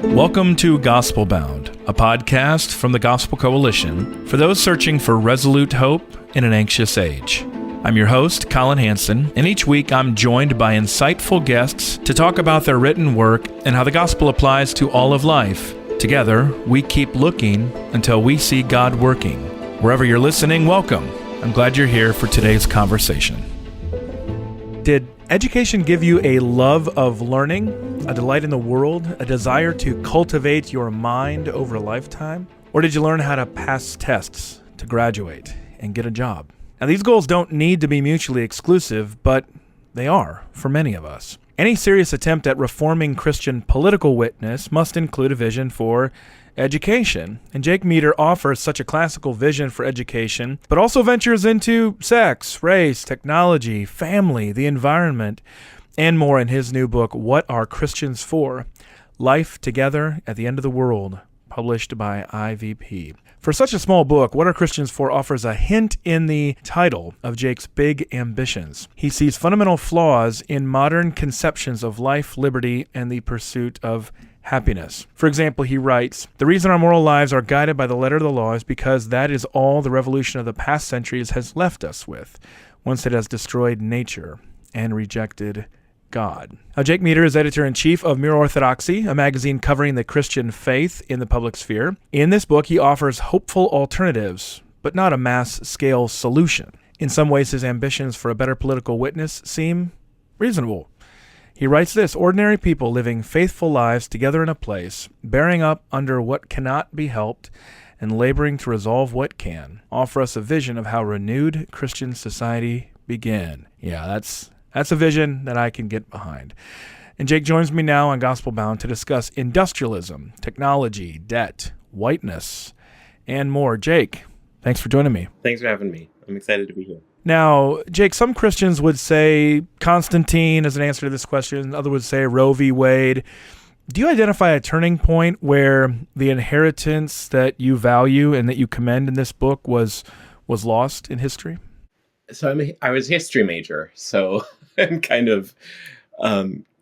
Welcome to Gospelbound, a podcast from the Gospel Coalition for those searching for resolute hope in an anxious age. I'm your host, Collin Hansen, and each week I'm joined by insightful guests to talk about their written work and how the gospel applies to all of life. Together, we keep looking until we see God working. Wherever you're listening, welcome. I'm glad you're here for today's conversation. Did education give you a love of learning, a delight in the world, a desire to cultivate your mind over a lifetime? Or did you learn how to pass tests to graduate and get a job? Now, these goals don't need to be mutually exclusive, but they are for many of us. Any serious attempt at reforming Christian political witness must include a vision for education. And Jake Meador offers such a classical vision for education, but also ventures into sex, race, technology, family, the environment, and more in his new book, What Are Christians For? Life Together at the End of the World, published by IVP. For such a small book, What Are Christians For? Offers a hint in the title of Jake's big ambitions. He sees fundamental flaws in modern conceptions of life, liberty, and the pursuit of happiness. For example, he writes, "The reason our moral lives are guided by the letter of the law is because that is all the revolution of the past centuries has left us with, once it has destroyed nature and rejected God." Now, Jake Meador is editor-in-chief of Mere Orthodoxy, a magazine covering the Christian faith in the public sphere. In this book, he offers hopeful alternatives, but not a mass-scale solution. In some ways, his ambitions for a better political witness seem reasonable. He writes this: "Ordinary people living faithful lives together in a place, bearing up under what cannot be helped, and laboring to resolve what can, offer us a vision of how renewed Christian society began." Yeah, that's a vision that I can get behind. And Jake joins me now on Gospelbound to discuss industrialism, technology, debt, whiteness, and more. Jake, thanks for joining me. Thanks for having me. I'm excited to be here. Now, Jake, some Christians would say Constantine as an answer to this question. Others would say Roe v. Wade. Do you identify a turning point where the inheritance that you value and that you commend in this book was lost in history? So I was a history major, so I'm kind of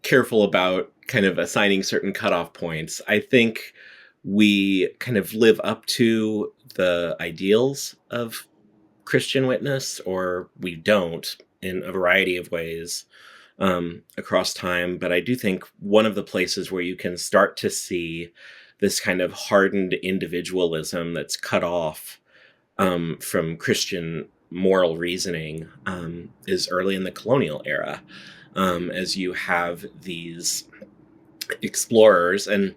careful about kind of assigning certain cutoff points. I think we kind of live up to the ideals of Christian witness, or we don't, in a variety of ways across time. But I do think one of the places where you can start to see this kind of hardened individualism that's cut off from Christian moral reasoning is early in the colonial era, as you have these explorers, and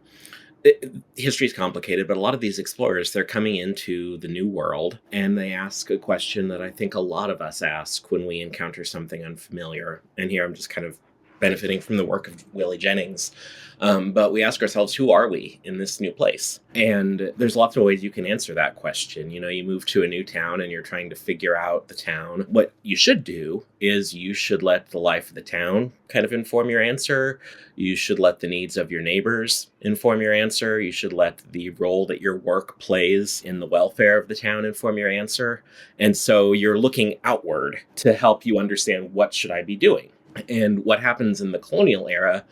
history is complicated, but a lot of these explorers, they're coming into the New World, and they ask a question that I think a lot of us ask when we encounter something unfamiliar. And here I'm just kind of benefiting from the work of Willie Jennings. But we ask ourselves, who are we in this new place? And there's lots of ways you can answer that question. You know, you move to a new town and you're trying to figure out the town. What you should do is you should let the life of the town kind of inform your answer. You should let the needs of your neighbors inform your answer. You should let the role that your work plays in the welfare of the town inform your answer. And so you're looking outward to help you understand, what should I be doing? And what happens in the colonial era,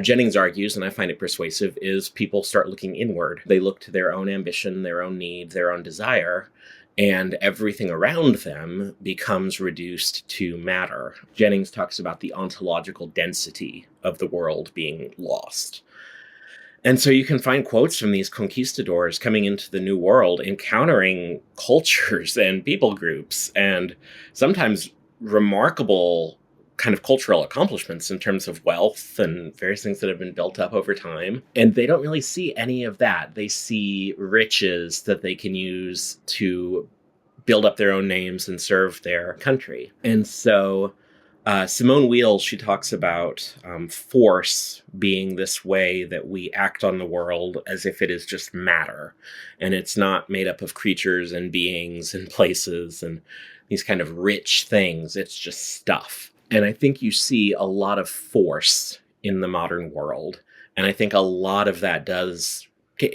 Jennings argues, and I find it persuasive, is people start looking inward. They look to their own ambition, their own needs, their own desire, and everything around them becomes reduced to matter. Jennings talks about the ontological density of the world being lost. And so you can find quotes from these conquistadors coming into the New World, encountering cultures and people groups, and sometimes remarkable kind of cultural accomplishments in terms of wealth and various things that have been built up over time. And they don't really see any of that. They see riches that they can use to build up their own names and serve their country. And so Simone Weil, she talks about force being this way that we act on the world as if it is just matter. And it's not made up of creatures and beings and places and these kind of rich things. It's just stuff. And I think you see a lot of force in the modern world. And I think a lot of that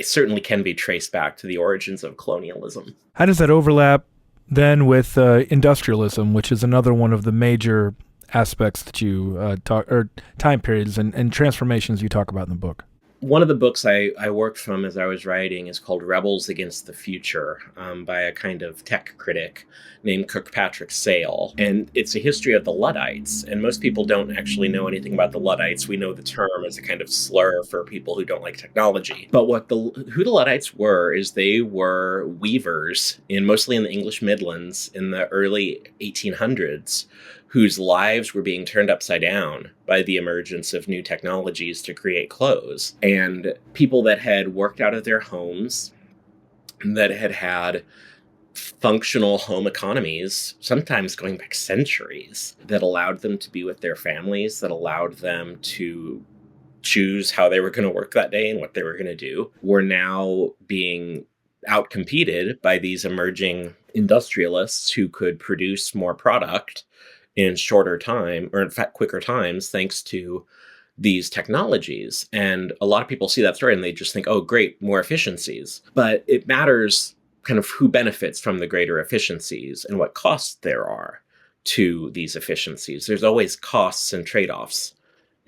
certainly can be traced back to the origins of colonialism. How does that overlap then with industrialism, which is another one of the major aspects that you talk, or time periods and transformations you talk about in the book? One of the books I worked from as I was writing is called Rebels Against the Future, by a kind of tech critic named Kirkpatrick Sale. And it's a history of the Luddites. And most people don't actually know anything about the Luddites. We know the term as a kind of slur for people who don't like technology. But who the Luddites were is they were weavers, mostly in the English Midlands in the early 1800s, whose lives were being turned upside down by the emergence of new technologies to create clothes. And people that had worked out of their homes, that had functional home economies, sometimes going back centuries, that allowed them to be with their families, that allowed them to choose how they were going to work that day and what they were going to do, were now being outcompeted by these emerging industrialists who could produce more product in shorter time, or in fact quicker times, thanks to these technologies. And a lot of people see that story and they just think, oh great, more efficiencies. But it matters kind of who benefits from the greater efficiencies and what costs there are to these efficiencies. There's always costs and trade-offs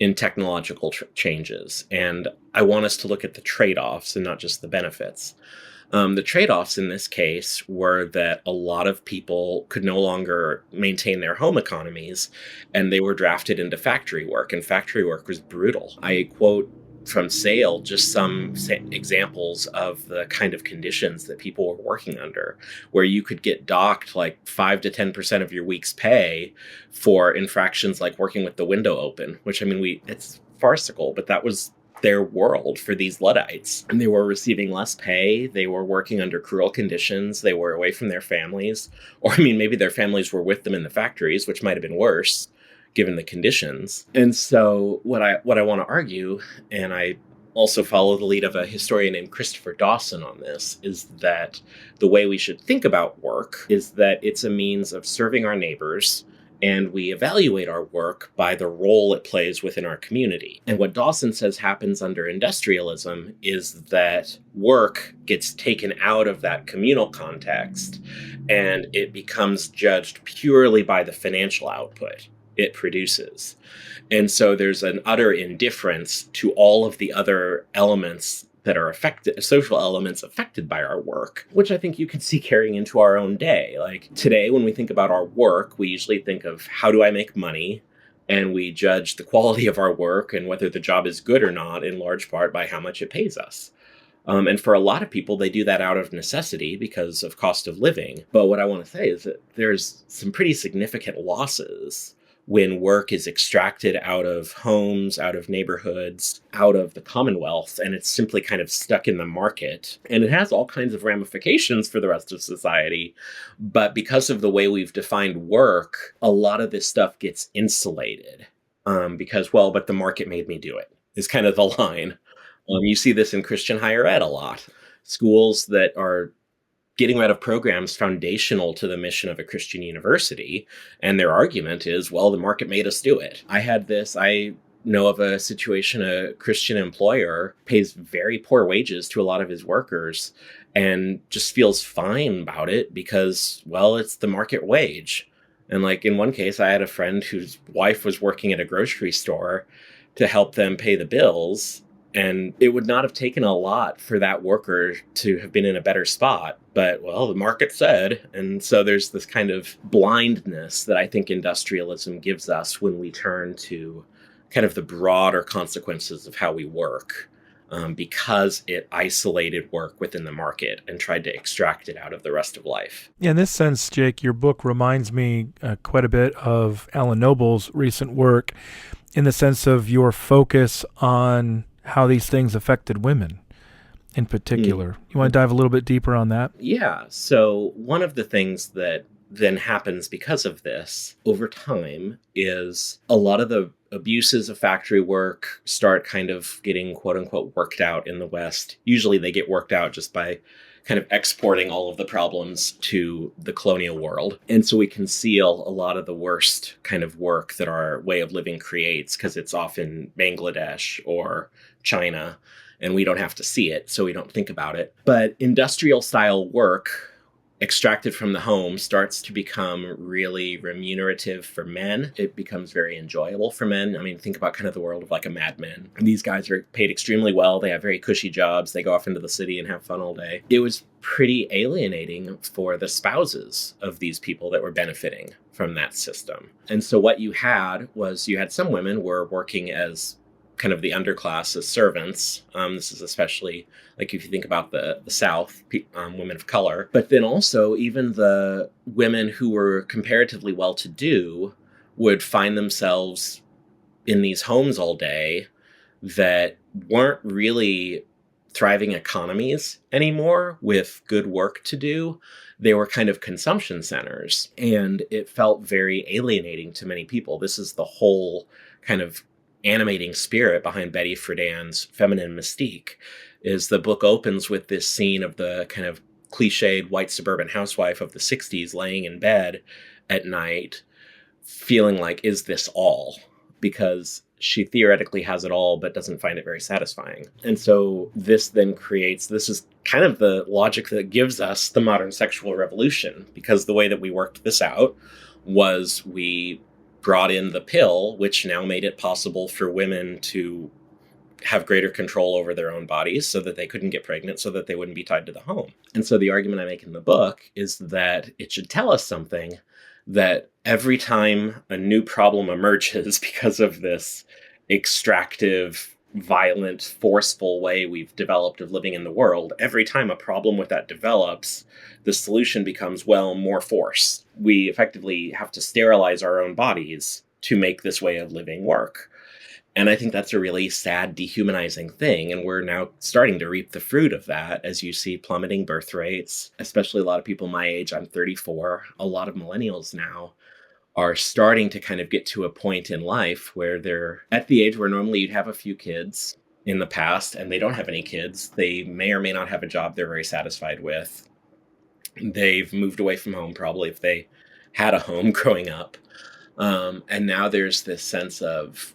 in technological changes. And I want us to look at the trade-offs and not just the benefits. The trade-offs in this case were that a lot of people could no longer maintain their home economies, and they were drafted into factory work, and factory work was brutal. I quote from Sale just some examples of the kind of conditions that people were working under, where you could get docked like 5 to 10% of your week's pay for infractions like working with the window open, which, I mean, it's farcical, but that was their world for these Luddites. And they were receiving less pay. They were working under cruel conditions. They were away from their families. Or, I mean, maybe their families were with them in the factories, which might have been worse given the conditions. And so what I want to argue, and I also follow the lead of a historian named Christopher Dawson on this, is that the way we should think about work is that it's a means of serving our neighbors, and we evaluate our work by the role it plays within our community. And what Dawson says happens under industrialism is that work gets taken out of that communal context, and it becomes judged purely by the financial output it produces. And so there's an utter indifference to all of the other elements that are social elements affected by our work, which I think you can see carrying into our own day. Like today, when we think about our work, we usually think of how do I make money? And we judge the quality of our work and whether the job is good or not, in large part by how much it pays us. And for a lot of people, they do that out of necessity because of cost of living. But what I want to say is that there's some pretty significant losses when work is extracted out of homes, out of neighborhoods, out of the Commonwealth, and it's simply kind of stuck in the market. And it has all kinds of ramifications for the rest of society. But because of the way we've defined work, a lot of this stuff gets insulated because, well, but the market made me do it, is kind of the line. You see this in Christian higher ed a lot. Schools that are getting rid of programs foundational to the mission of a Christian university. And their argument is, well, the market made us do it. I know of a situation, a Christian employer pays very poor wages to a lot of his workers and just feels fine about it because, well, it's the market wage. And like in one case, I had a friend whose wife was working at a grocery store to help them pay the bills. And it would not have taken a lot for that worker to have been in a better spot. But, well, the market said. And so there's this kind of blindness that I think industrialism gives us when we turn to kind of the broader consequences of how we work, because it isolated work within the market and tried to extract it out of the rest of life. Yeah, in this sense, Jake, your book reminds me quite a bit of Alan Noble's recent work in the sense of your focus on how these things affected women in particular. You want to dive a little bit deeper on that? Yeah. So one of the things that then happens because of this over time is a lot of the abuses of factory work start kind of getting quote unquote worked out in the West. Usually they get worked out just by kind of exporting all of the problems to the colonial world. And so we conceal a lot of the worst kind of work that our way of living creates because it's often Bangladesh or China, and we don't have to see it, so we don't think about it. But industrial style work extracted from the home starts to become really remunerative for men. It becomes very enjoyable for men. I mean, think about kind of the world of like a Mad Men. These guys are paid extremely well. They have very cushy jobs. They go off into the city and have fun all day. It was pretty alienating for the spouses of these people that were benefiting from that system. And so what you had was you had some women were working as kind of the underclass as servants. This is especially like if you think about the South, women of color, but then also even the women who were comparatively well-to-do would find themselves in these homes all day that weren't really thriving economies anymore with good work to do. They were kind of consumption centers, and it felt very alienating to many people. This is the whole kind of animating spirit behind Betty Friedan's feminine mystique. Is the book opens with this scene of the kind of cliched white suburban housewife of the 60s laying in bed at night feeling like, is this all? Because she theoretically has it all, but doesn't find it very satisfying. And so this then creates, this is kind of the logic that gives us the modern sexual revolution, because the way that we worked this out was we brought in the pill, which now made it possible for women to have greater control over their own bodies so that they couldn't get pregnant, so that they wouldn't be tied to the home. And so the argument I make in the book is that it should tell us something, that every time a new problem emerges because of this extractive, violent, forceful way we've developed of living in the world, every time a problem with that develops, the solution becomes, well, more force. We effectively have to sterilize our own bodies to make this way of living work. And I think that's a really sad, dehumanizing thing. And we're now starting to reap the fruit of that as you see plummeting birth rates, especially a lot of people my age. I'm 34. A lot of millennials now are starting to kind of get to a point in life where they're at the age where normally you'd have a few kids in the past, and they don't have any kids. They may or may not have a job they're very satisfied with. They've moved away from home, probably, if they had a home growing up. And now there's this sense of,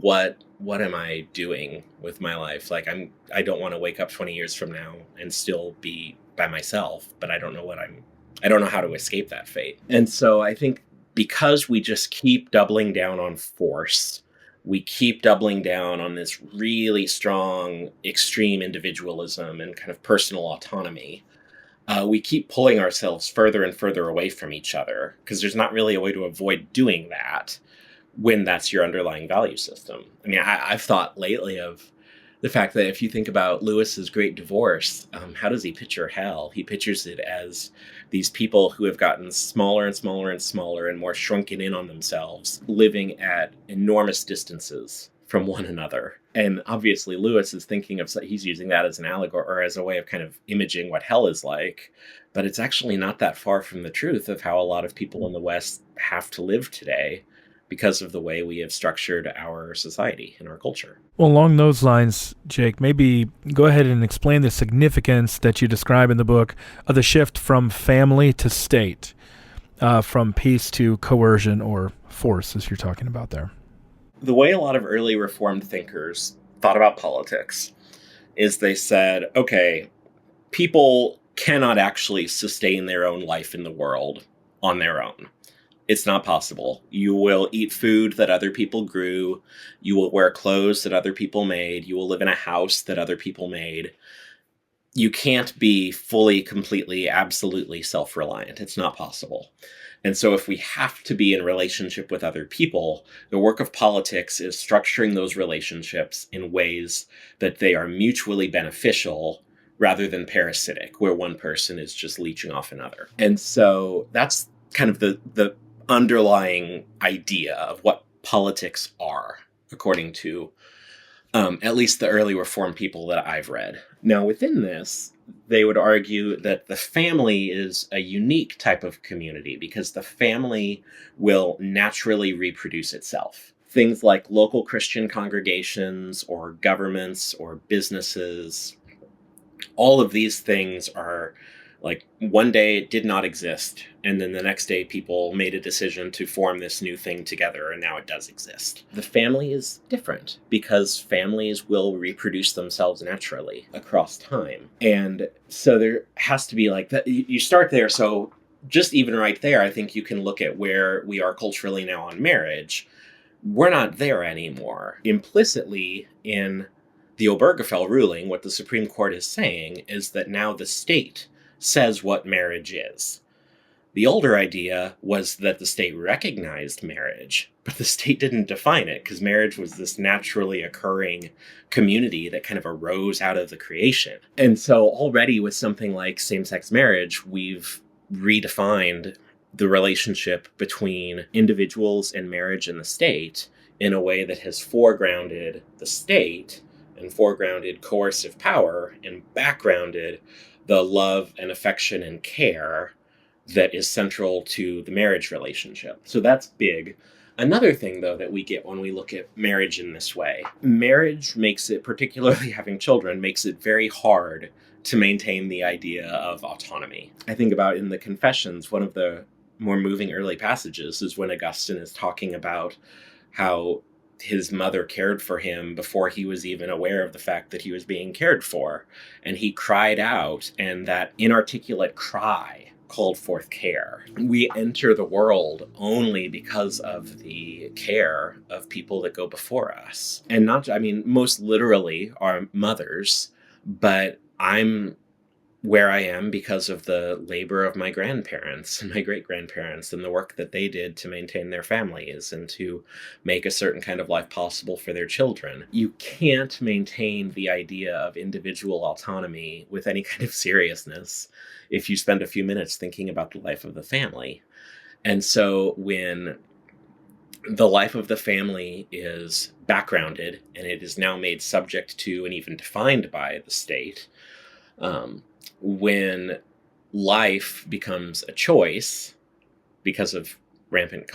what am I doing with my life? Like, I don't want to wake up 20 years from now and still be by myself, but I don't know how to escape that fate. And so I think because we just keep doubling down on force, we keep doubling down on this really strong, extreme individualism and kind of personal autonomy, we keep pulling ourselves further and further away from each other, because there's not really a way to avoid doing that when that's your underlying value system. I mean, I've thought lately of the fact that if you think about Lewis's Great Divorce, how does he picture hell? He pictures it as these people who have gotten smaller and smaller and smaller and more shrunken in on themselves, living at enormous distances from one another. And obviously Lewis is thinking of, he's using that as an allegory or as a way of kind of imaging what hell is like. But it's actually not that far from the truth of how a lot of people in the West have to live today, because of the way we have structured our society and our culture. Well, along those lines, Jake, maybe go ahead and explain the significance that you describe in the book of the shift from family to state, from peace to coercion or force, as you're talking about there. The way a lot of early Reformed thinkers thought about politics is they said, okay, people cannot actually sustain their own life in the world on their own. It's not possible. You will eat food that other people grew. You will wear clothes that other people made. You will live in a house that other people made. You can't be fully, completely, absolutely self-reliant. It's not possible. And so if we have to be in relationship with other people, the work of politics is structuring those relationships in ways that they are mutually beneficial rather than parasitic, where one person is just leeching off another. And so that's kind of the underlying idea of what politics are, according to at least the early Reformed people that I've read. Now, within this, they would argue that the family is a unique type of community because the family will naturally reproduce itself. Things like local Christian congregations or governments or businesses, all of these things are Like one day it did not exist, and then the next day people made a decision to form this new thing together, and now it does exist. The family is different because families will reproduce themselves naturally across time. And so there has to be like that. You start there. So just even right there, I think you can look at where we are culturally now on marriage. We're not there anymore. Implicitly in the Obergefell ruling, what the Supreme Court is saying is that now the state says what marriage is. The older idea was that the state recognized marriage, but the state didn't define it because marriage was this naturally occurring community that kind of arose out of the creation. And so already with something like same-sex marriage, we've redefined the relationship between individuals and marriage and the state in a way that has foregrounded the state and foregrounded coercive power and backgrounded the love and affection and care that is central to the marriage relationship. So that's big. Another thing, though, that we get when we look at marriage in this way, marriage makes it, particularly having children, makes it very hard to maintain the idea of autonomy. I think about in the Confessions, one of the more moving early passages is when Augustine is talking about how his mother cared for him before he was even aware of the fact that he was being cared for. And he cried out, and that inarticulate cry called forth care. We enter the world only because of the care of people that go before us. And not, I mean, most literally our mothers, but I'm where I am because of the labor of my grandparents and my great-grandparents and the work that they did to maintain their families and to make a certain kind of life possible for their children. You can't maintain the idea of individual autonomy with any kind of seriousness if you spend a few minutes thinking about the life of the family. And so when the life of the family is backgrounded and it is now made subject to and even defined by the state, when life becomes a choice because of rampant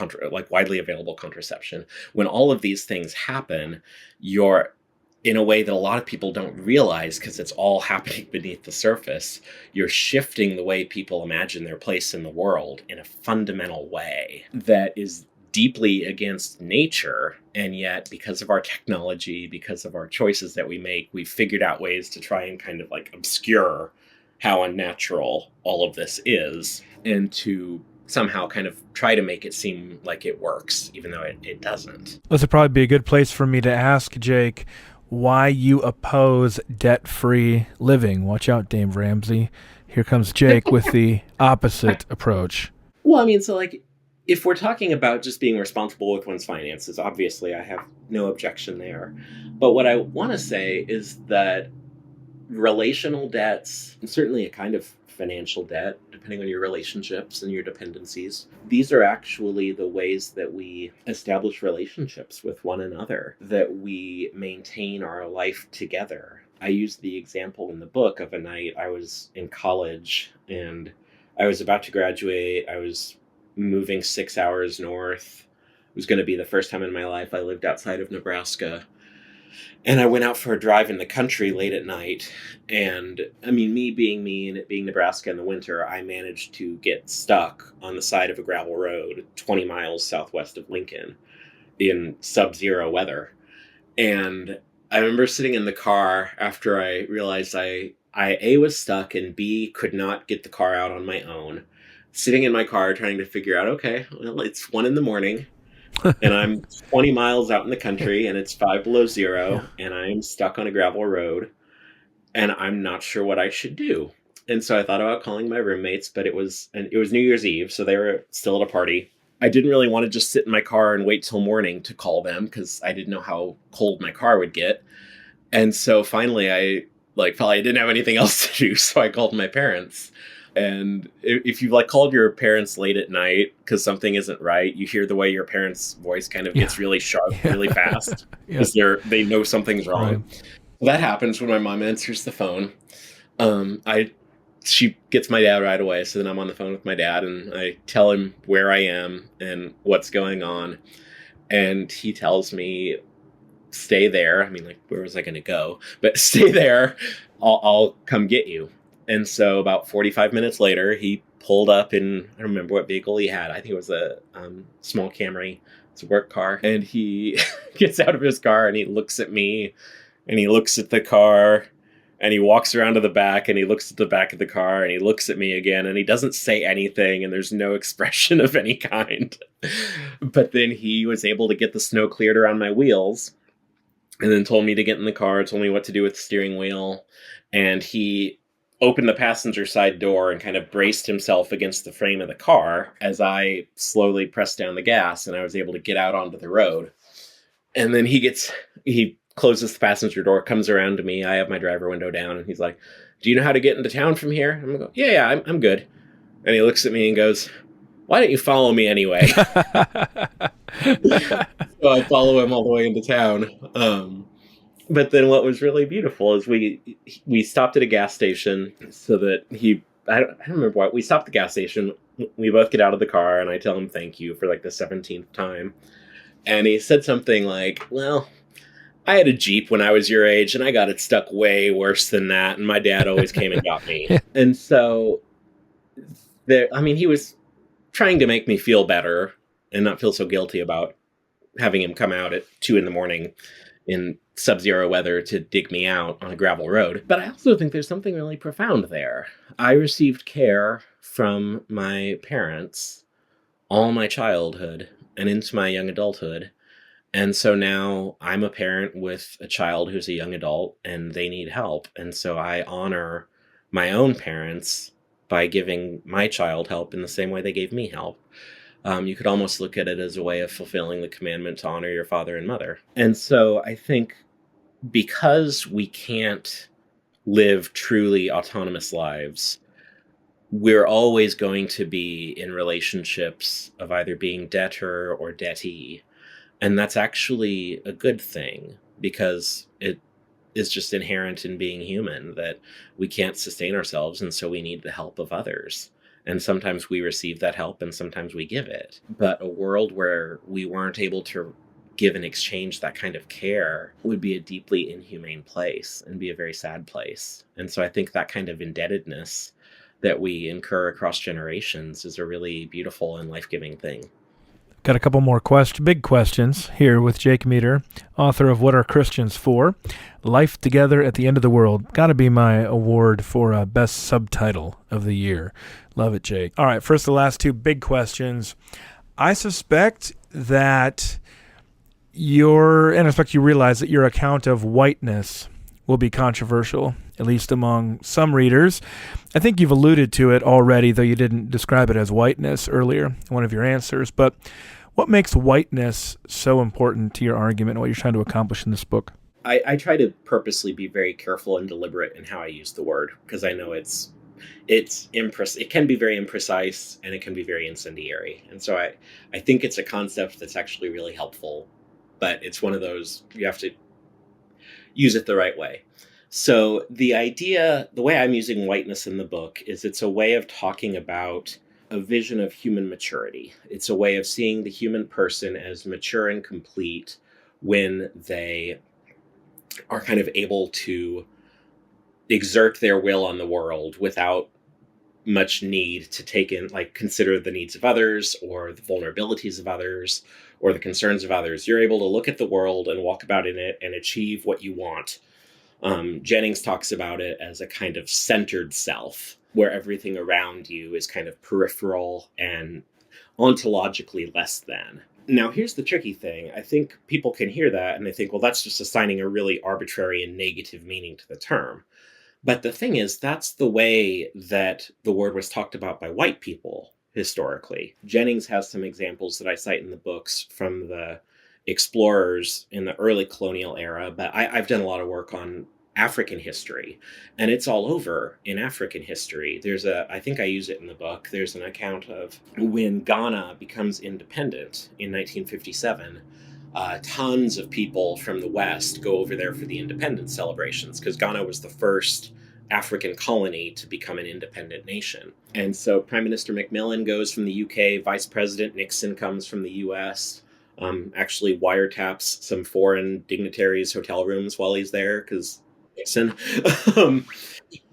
widely available contraception, when all of these things happen, you're in a way that a lot of people don't realize because it's all happening beneath the surface. You're shifting the way people imagine their place in the world in a fundamental way that is deeply against nature. And yet, because of our technology, because of our choices that we make, we've figured out ways to try and kind of like obscure how unnatural all of this is, and to somehow kind of try to make it seem like it works, even though it doesn't. This would probably be a good place for me to ask, Jake, why you oppose debt-free living. Watch out, Dame Ramsey. Here comes Jake with the opposite approach. Well, I mean, so like, if we're talking about just being responsible with one's finances, obviously I have no objection there. But what I want to say is that relational debts, and certainly a kind of financial debt, depending on your relationships and your dependencies, these are actually the ways that we establish relationships with one another, that we maintain our life together. I used the example in the book of a night I was in college and I was about to graduate. I was moving 6 hours north. It was going to be the first time in my life I lived outside of Nebraska. And I went out for a drive in the country late at night. And I mean, me and it being Nebraska in the winter, I managed to get stuck on the side of a gravel road 20 miles southwest of Lincoln in sub-zero weather. And I remember sitting in the car after I realized I A, was stuck, and B, could not get the car out on my own. Sitting in my car trying to figure out, okay, well, it's 1 a.m. and I'm 20 miles out in the country and it's 5 below zero and I'm stuck on a gravel road and I'm not sure what I should do. And so I thought about calling my roommates, but it was New Year's Eve, so they were still at a party. I didn't really want to just sit in my car and wait till morning to call them because I didn't know how cold my car would get. And so finally I felt I didn't have anything else to do, so I called my parents. And if you've called your parents late at night because something isn't right, you hear the way your parents' voice kind of gets really sharp, really fast because they know something's wrong. Right. Well, that happens when my mom answers the phone. She gets my dad right away, so then I'm on the phone with my dad and I tell him where I am and what's going on, and he tells me, "Stay there." I mean, where was I going to go? But stay there. I'll come get you. And so about 45 minutes later, he pulled up in, I don't remember what vehicle he had. I think it was a small Camry. It's a work car. And he gets out of his car and he looks at me and he looks at the car and he walks around to the back and he looks at the back of the car and he looks at me again and he doesn't say anything and there's no expression of any kind. But then he was able to get the snow cleared around my wheels and then told me to get in the car, told me what to do with the steering wheel. And he opened the passenger side door and kind of braced himself against the frame of the car as I slowly pressed down the gas and I was able to get out onto the road. And then he closes the passenger door, comes around to me. I have my driver window down and he's like, "Do you know how to get into town from here?" I'm like, yeah, I'm good. And he looks at me and goes, "Why don't you follow me anyway?" So I follow him all the way into town. But then what was really beautiful is we stopped at a gas station so that I don't remember what, we stopped at the gas station. We both get out of the car and I tell him thank you for like the 17th time. And he said something like, "Well, I had a Jeep when I was your age and I got it stuck way worse than that. And my dad always came and got me." And so he was trying to make me feel better and not feel so guilty about having him come out at 2 a.m. in sub-zero weather to dig me out on a gravel road. But I also think there's something really profound there. I received care from my parents all my childhood and into my young adulthood. And so now I'm a parent with a child who's a young adult and they need help. And so I honor my own parents by giving my child help in the same way they gave me help. You could almost look at it as a way of fulfilling the commandment to honor your father and mother. And so I think because we can't live truly autonomous lives, we're always going to be in relationships of either being debtor or dettee. And that's actually a good thing because it is just inherent in being human that we can't sustain ourselves. And so we need the help of others. And sometimes we receive that help and sometimes we give it. But a world where we weren't able to give and exchange that kind of care would be a deeply inhumane place and be a very sad place. And so I think that kind of indebtedness that we incur across generations is a really beautiful and life-giving thing. Got a couple more big questions here with Jake Meador, author of What Are Christians For? Life Together at the End of the World. Got to be my award for best subtitle of the year. Love it, Jake. All right, first the last two big questions. I suspect that I expect you realize that your account of whiteness will be controversial, at least among some readers. I think you've alluded to it already, though you didn't describe it as whiteness earlier in one of your answers. But what makes whiteness so important to your argument and what you're trying to accomplish in this book? I try to purposely be very careful and deliberate in how I use the word, because I know it can be very imprecise and it can be very incendiary. And so I think it's a concept that's actually really helpful, but it's one of those, you have to use it the right way. So the way I'm using whiteness in the book is it's a way of talking about a vision of human maturity. It's a way of seeing the human person as mature and complete when they are kind of able to exert their will on the world without much need to consider the needs of others or the vulnerabilities of others or the concerns of others. You're able to look at the world and walk about in it and achieve what you want. Jennings talks about it as a kind of centered self, where everything around you is kind of peripheral and ontologically less than. Now, here's the tricky thing. I think people can hear that and they think, well, that's just assigning a really arbitrary and negative meaning to the term. But the thing is, that's the way that the word was talked about by white people historically. Jennings has some examples that I cite in the books from the explorers in the early colonial era, but I've done a lot of work on African history, and it's all over in African history. I think I use it in the book, there's an account of when Ghana becomes independent in 1957. Tons of people from the West go over there for the independence celebrations because Ghana was the first African colony to become an independent nation. And so Prime Minister Macmillan goes from the UK, Vice President Nixon comes from the US, actually wiretaps some foreign dignitaries' hotel rooms while he's there because Nixon.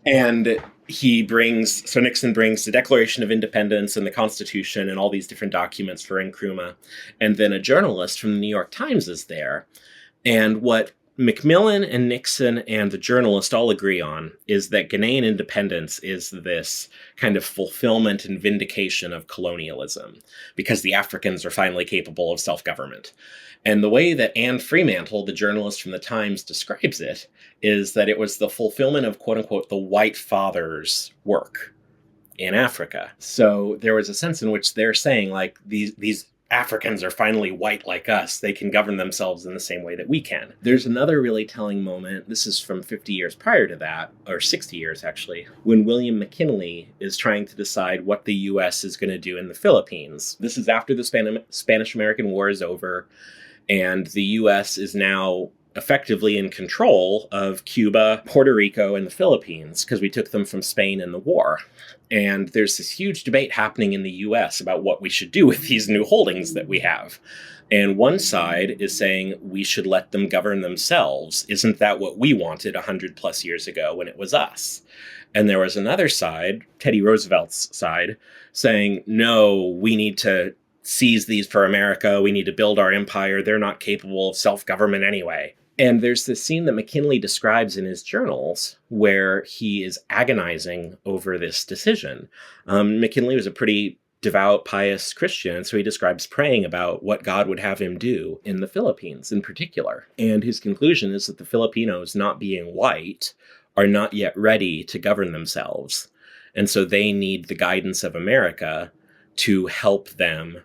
And Nixon brings the Declaration of Independence and the Constitution and all these different documents for Nkrumah. And then a journalist from the New York Times is there. And what Macmillan and Nixon and the journalist all agree on is that Ghanaian independence is this kind of fulfillment and vindication of colonialism, because the Africans are finally capable of self-government. And the way that Anne Fremantle, the journalist from the Times, describes it is that it was the fulfillment of, quote unquote, the white father's work in Africa. So there was a sense in which they're saying, like, these Africans are finally white like us. They can govern themselves in the same way that we can. There's another really telling moment. This is from 50 years prior to that, or 60 years actually, when William McKinley is trying to decide what the U.S. is going to do in the Philippines. This is after the Spanish-American War is over, and the U.S. is now effectively in control of Cuba, Puerto Rico, and the Philippines, because we took them from Spain in the war. And there's this huge debate happening in the US about what we should do with these new holdings that we have. And one side is saying we should let them govern themselves. Isn't that what we wanted 100 plus years ago when it was us? And there was another side, Teddy Roosevelt's side, saying, no, we need to seize these for America. We need to build our empire. They're not capable of self-government anyway. And there's this scene that McKinley describes in his journals where he is agonizing over this decision. McKinley was a pretty devout, pious Christian, so he describes praying about what God would have him do in the Philippines in particular. And his conclusion is that the Filipinos, not being white, are not yet ready to govern themselves. And so they need the guidance of America to help them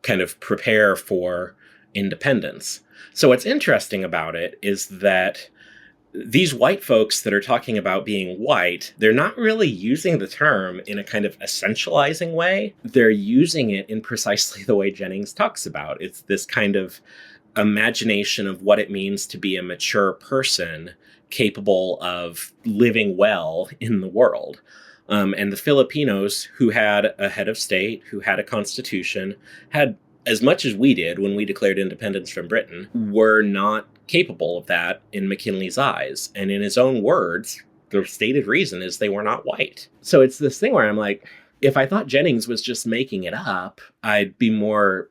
kind of prepare for independence. So what's interesting about it is that these white folks that are talking about being white, they're not really using the term in a kind of essentializing way. They're using it in precisely the way Jennings talks about. It's this kind of imagination of what it means to be a mature person capable of living well in the world. And the Filipinos, who had a head of state, who had a constitution, had as much as we did when we declared independence from Britain, were not capable of that in McKinley's eyes. And in his own words, the stated reason is they were not white. So it's this thing where I'm like, if I thought Jennings was just making it up, I'd be more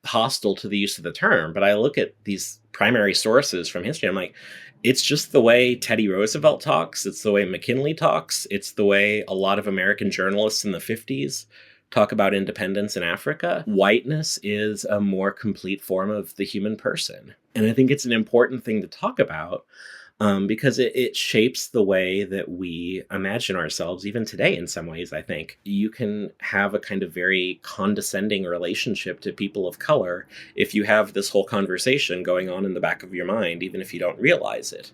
hostile to the use of the term. But I look at these primary sources from history, I'm like, it's just the way Teddy Roosevelt talks. It's the way McKinley talks. It's the way a lot of American journalists in the 50s talk about independence in Africa. Whiteness is a more complete form of the human person. And I think it's an important thing to talk about because it shapes the way that we imagine ourselves, even today in some ways, I think. You can have a kind of very condescending relationship to people of color if you have this whole conversation going on in the back of your mind, even if you don't realize it.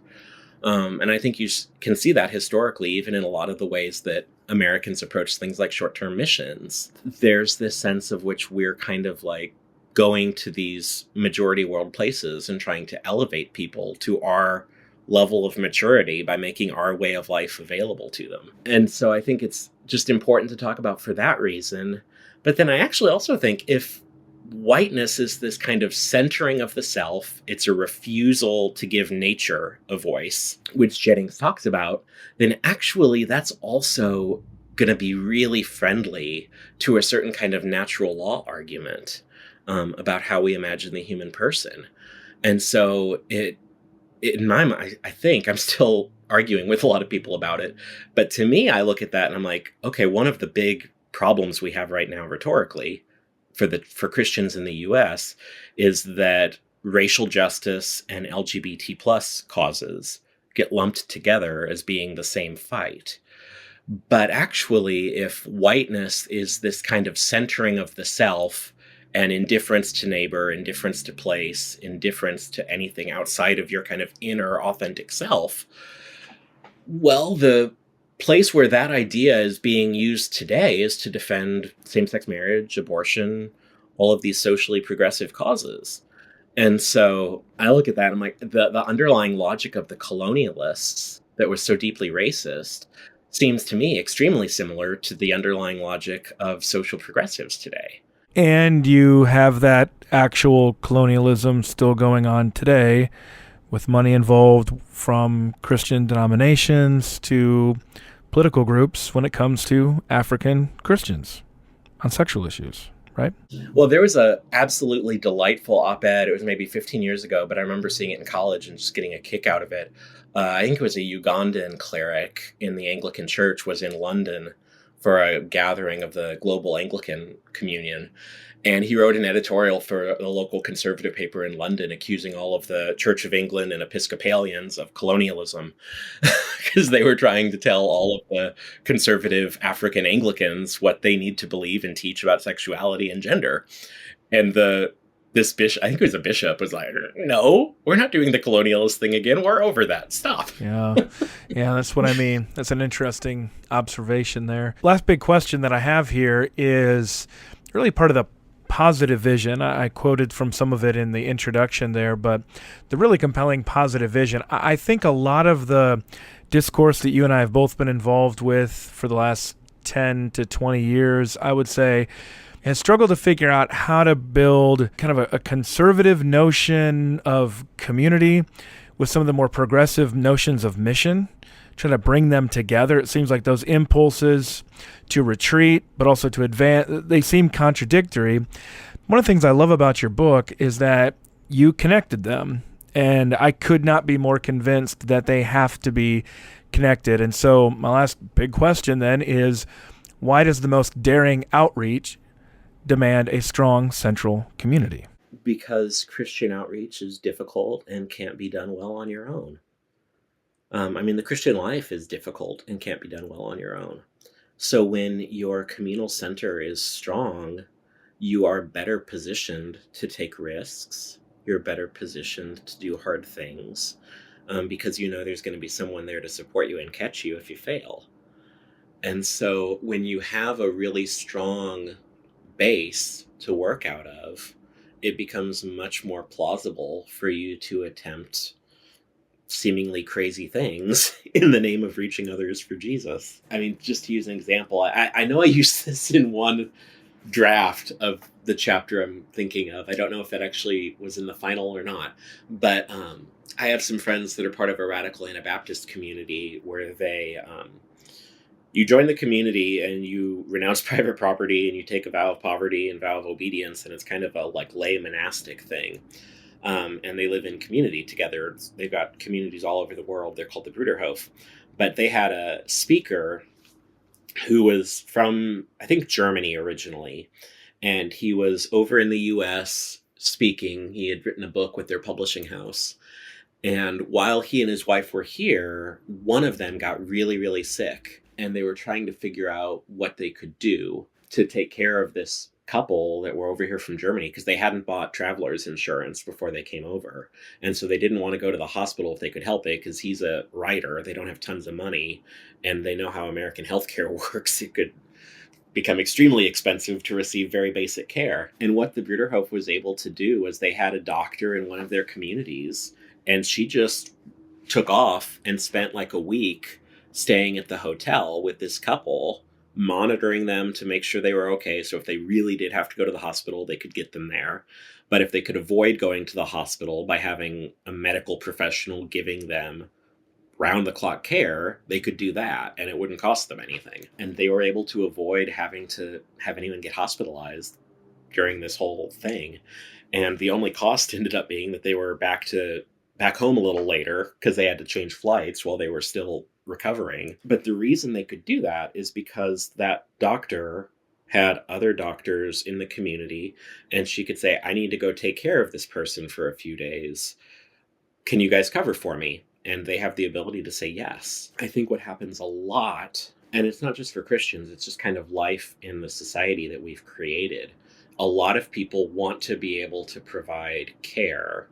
And I think you can see that historically, even in a lot of the ways that Americans approach things like short-term missions. There's this sense of which we're kind of like going to these majority world places and trying to elevate people to our level of maturity by making our way of life available to them. And so I think it's just important to talk about for that reason. But then I actually also think if whiteness is this kind of centering of the self, it's a refusal to give nature a voice, which Jennings talks about, then actually that's also going to be really friendly to a certain kind of natural law argument about how we imagine the human person. And so in my mind, I think I'm still arguing with a lot of people about it. But to me, I look at that and I'm like, okay, one of the big problems we have right now rhetorically for Christians in the US is that racial justice and LGBT plus causes get lumped together as being the same fight. But actually, if whiteness is this kind of centering of the self and indifference to neighbor, indifference to place, indifference to anything outside of your kind of inner authentic self, well, the place where that idea is being used today is to defend same-sex marriage, abortion, all of these socially progressive causes. And so I look at that and I'm like, the underlying logic of the colonialists that was so deeply racist seems to me extremely similar to the underlying logic of social progressives today. And you have that actual colonialism still going on today, with money involved from Christian denominations to political groups when it comes to African Christians on sexual issues, right? Well, there was a absolutely delightful op-ed. It was maybe 15 years ago, but I remember seeing it in college and just getting a kick out of it. I think it was a Ugandan cleric in the Anglican Church was in London for a gathering of the Global Anglican Communion. And he wrote an editorial for a local conservative paper in London accusing all of the Church of England and Episcopalians of colonialism because they were trying to tell all of the conservative African Anglicans what they need to believe and teach about sexuality and gender. And this bishop, I think it was a bishop, was like, no, we're not doing the colonialist thing again. We're over that. Stop. Yeah. Yeah, that's what I mean. That's an interesting observation there. Last big question that I have here is really part of the positive vision. I quoted from some of it in the introduction there, but the really compelling positive vision. I think a lot of the discourse that you and I have both been involved with for the last 10 to 20 years, I would say, has struggled to figure out how to build kind of a conservative notion of community with some of the more progressive notions of mission, try to bring them together. It seems like those impulses to retreat, but also to advance, they seem contradictory. One of the things I love about your book is that you connected them, and I could not be more convinced that they have to be connected. And so my last big question then is, why does the most daring outreach demand a strong central community? Because Christian outreach is difficult and can't be done well on your own. The Christian life is difficult and can't be done well on your own. So when your communal center is strong, you are better positioned to take risks. You're better positioned to do hard things because you know there's going to be someone there to support you and catch you if you fail. And so when you have a really strong base to work out of, it becomes much more plausible for you to attempt seemingly crazy things in the name of reaching others for Jesus. Just to use an example, I know I used this in one draft of the chapter I'm thinking of. I don't know if it actually was in the final or not, but I have some friends that are part of a radical Anabaptist community where they you join the community and you renounce private property and you take a vow of poverty and vow of obedience, and it's kind of a lay monastic thing. And they live in community together. They've got communities all over the world. They're called the Bruderhof. But they had a speaker who was from, I think, Germany originally. And he was over in the US speaking. He had written a book with their publishing house. And while he and his wife were here, one of them got really, really sick. And they were trying to figure out what they could do to take care of this couple that were over here from Germany, because they hadn't bought traveler's insurance before they came over. And so they didn't want to go to the hospital if they could help it, because he's a writer. They don't have tons of money, and they know how American healthcare works. It could become extremely expensive to receive very basic care. And what the Bruderhof was able to do was they had a doctor in one of their communities, and she just took off and spent a week staying at the hotel with this couple, monitoring them to make sure they were okay. So if they really did have to go to the hospital, they could get them there. But if they could avoid going to the hospital by having a medical professional giving them round-the-clock care, they could do that, and it wouldn't cost them anything. And they were able to avoid having to have anyone get hospitalized during this whole thing. And the only cost ended up being that they were back home a little later because they had to change flights while they were still recovering. But the reason they could do that is because that doctor had other doctors in the community, and she could say, I need to go take care of this person for a few days. Can you guys cover for me? And they have the ability to say yes. I think what happens a lot, and it's not just for Christians, it's just kind of life in the society that we've created. A lot of people want to be able to provide care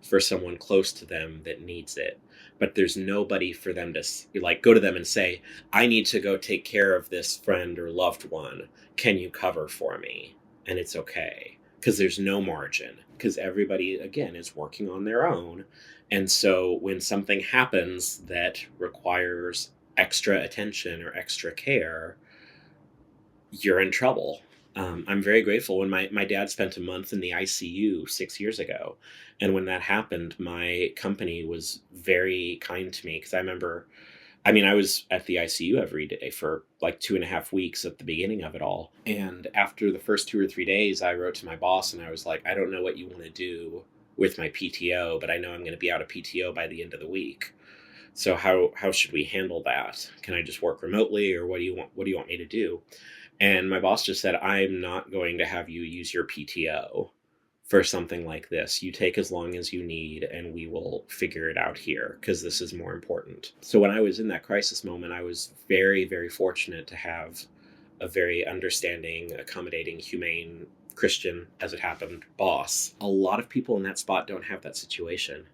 for someone close to them that needs it. But there's nobody for them to go to them and say, I need to go take care of this friend or loved one. Can you cover for me? And it's okay, because there's no margin, because everybody, again, is working on their own. And so when something happens that requires extra attention or extra care, you're in trouble. I'm very grateful. When my dad spent a month in the ICU 6 years ago, and when that happened, my company was very kind to me, because I remember I mean, I was at the ICU every day for like 2.5 weeks at the beginning of it all. And after the first 2 or 3 days, I wrote to my boss and I was like, I don't know what you want to do with my PTO, but I know I'm going to be out of PTO by the end of the week. So how should we handle that? Can I just work remotely, or what do you want me to do? And my boss just said, I'm not going to have you use your PTO for something like this. You take as long as you need and we will figure it out here, because this is more important. So when I was in that crisis moment, I was very, very fortunate to have a very understanding, accommodating, humane Christian, as it happened, boss. A lot of people in that spot don't have that situation.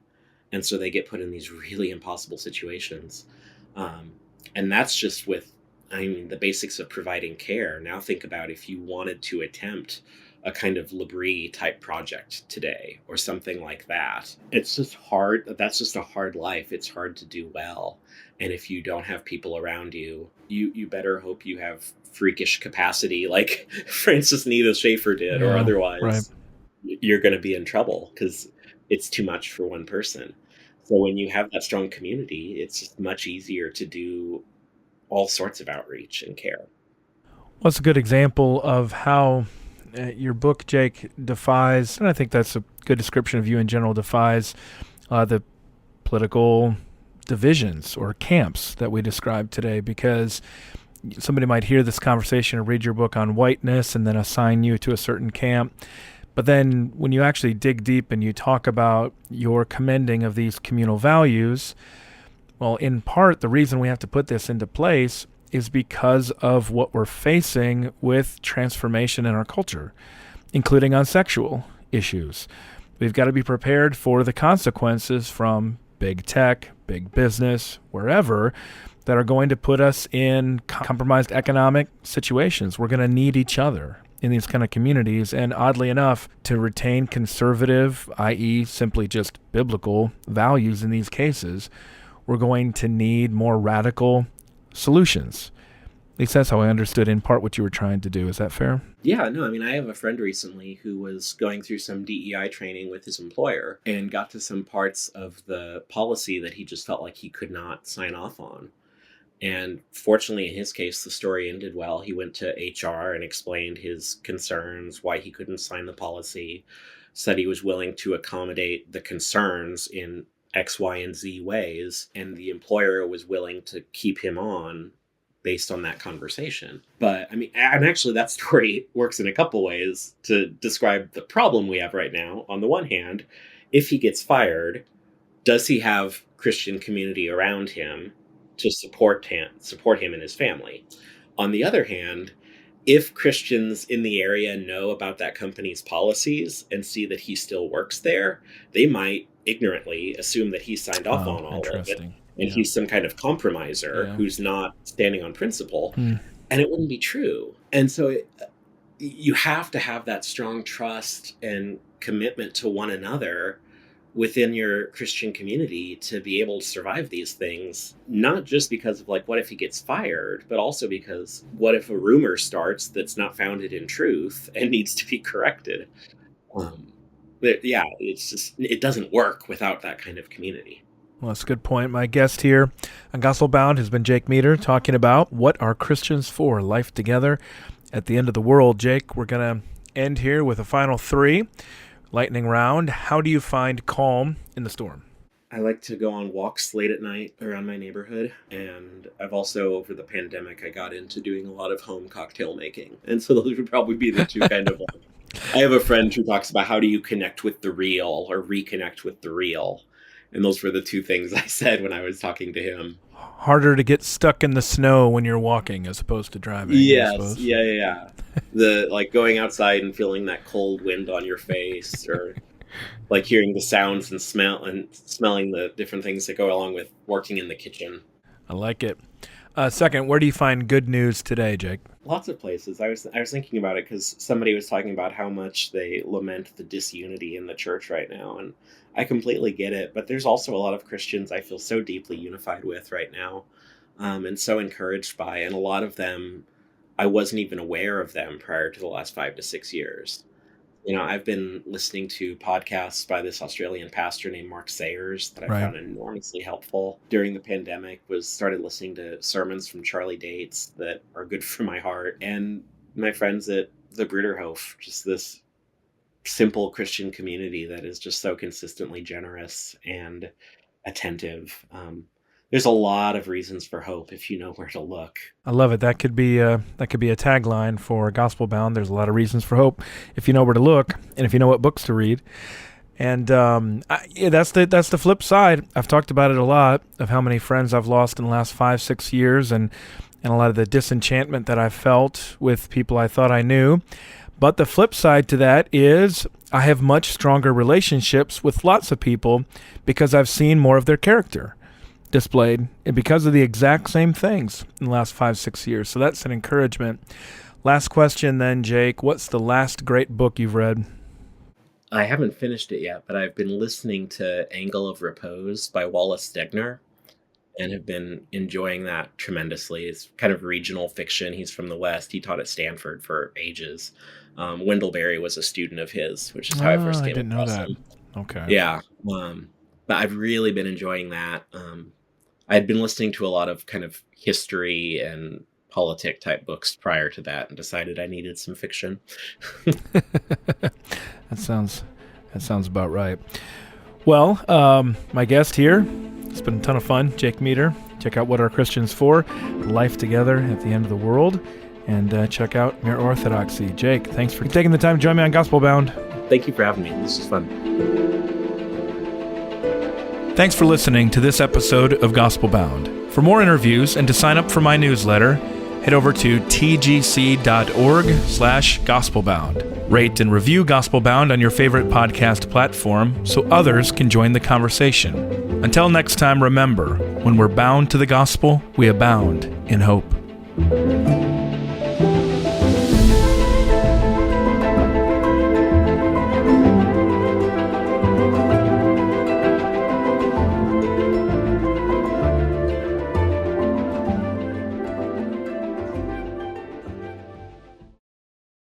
And so they get put in these really impossible situations. Um, and that's just with, I mean, the basics of providing care. Now think about if you wanted to attempt a kind of Labrie type project today or something like that. It's just hard. That's just a hard life. It's hard to do well. And if you don't have people around you, you better hope you have freakish capacity like Francis Nita Schaefer did, or Yeah, otherwise right. you're going to be in trouble because it's too much for one person. So when you have that strong community, it's just much easier to do all sorts of outreach and care. Well, it's a good example of how your book, Jake, defies, and I think that's a good description of you in general, defies the political divisions or camps that we described today, because somebody might hear this conversation or read your book on whiteness and then assign you to a certain camp. But then when you actually dig deep and you talk about your commending of these communal values, well, in part, the reason we have to put this into place is because of what we're facing with transformation in our culture, including on sexual issues. We've got to be prepared for the consequences from big tech, big business, wherever, that are going to put us in compromised economic situations. We're going to need each other in these kind of communities. And oddly enough, to retain conservative, i.e. simply just biblical values in these cases, we're going to need more radical solutions. At least that's how I understood in part what you were trying to do. Is that fair? Yeah, no, I mean, I have a friend recently who was going through some DEI training with his employer and got to some parts of the policy that he just felt like he could not sign off on. And fortunately, in his case, the story ended well. He went to HR and explained his concerns, why he couldn't sign the policy, said he was willing to accommodate the concerns in X, Y, and Z ways, and the employer was willing to keep him on based on that conversation. But I mean, and actually that story works in a couple ways to describe the problem we have right now. On the one hand, if he gets fired, does he have Christian community around him to support him and his family? On the other hand, if Christians in the area know about that company's policies and see that he still works there, they might ignorantly assume that he signed off on all of it. And he's some kind of compromiser who's not standing on principle. And it wouldn't be true. And so you have to have that strong trust and commitment to one another within your Christian community to be able to survive these things, not just because of like, what if he gets fired, but also because what if a rumor starts that's not founded in truth and needs to be corrected? But yeah, it's just, it doesn't work without that kind of community. Well, that's a good point. My guest here on Gospelbound has been Jake Meador, talking about what are Christians for, life together at the end of the world. Jake, we're going to end here with a final three. Lightning round. How do you find calm in the storm? I like to go on walks late at night around my neighborhood. And I've also, over the pandemic, I got into doing a lot of home cocktail making. And so those would probably be the two kind of like, I have a friend who talks about how do you connect with the real or reconnect with the real. And those were the two things I said when I was talking to him. Harder to get stuck in the snow when you're walking as opposed to driving. Yes, yeah. The like going outside and feeling that cold wind on your face, or like hearing the sounds and smelling the different things that go along with working in the kitchen. I like it. Second, where do you find good news today, Jake? Lots of places. I was thinking about it because somebody was talking about how much they lament the disunity in the church right now, and I completely get it. But there's also a lot of Christians I feel so deeply unified with right now, and so encouraged by, and a lot of them I wasn't even aware of them prior to the last 5 to 6 years. I've been listening to podcasts by this Australian pastor named Mark Sayers that I Right. found enormously helpful during the pandemic. Started listening to sermons from Charlie Dates that are good for my heart, and my friends at the Bruderhof, just this simple Christian community that is just so consistently generous and attentive. There's a lot of reasons for hope if you know where to look. I love it. That could be a tagline for Gospelbound. There's a lot of reasons for hope if you know where to look and if you know what books to read. And that's the flip side. I've talked about it a lot of how many friends I've lost in the last 5-6 years, and a lot of the disenchantment that I've felt with people I thought I knew. But the flip side to that is I have much stronger relationships with lots of people because I've seen more of their character displayed and because of the exact same things in the last 5-6 years. So that's an encouragement. Last question then, Jake. What's the last great book you've read? I haven't finished it yet, but I've been listening to Angle of Repose by Wallace Stegner and have been enjoying that tremendously. It's kind of regional fiction. He's from the West. He taught at Stanford for ages. Wendell Berry was a student of his, which is how I first came across him. Okay. Yeah. But I've really been enjoying that. I'd been listening to a lot of kind of history and politic type books prior to that and decided I needed some fiction. That sounds about right. Well, my guest here, it's been a ton of fun, Jake Meador. Check out What Are Christians For? Life Together at the End of the World. And check out Mere Orthodoxy. Jake, thanks for taking the time to join me on Gospelbound. Thank you for having me. This is fun. Thanks for listening to this episode of Gospelbound. For more interviews and to sign up for my newsletter, head over to tgc.org/gospelbound. Rate and review Gospelbound on your favorite podcast platform so others can join the conversation. Until next time, remember, when we're bound to the gospel, we abound in hope.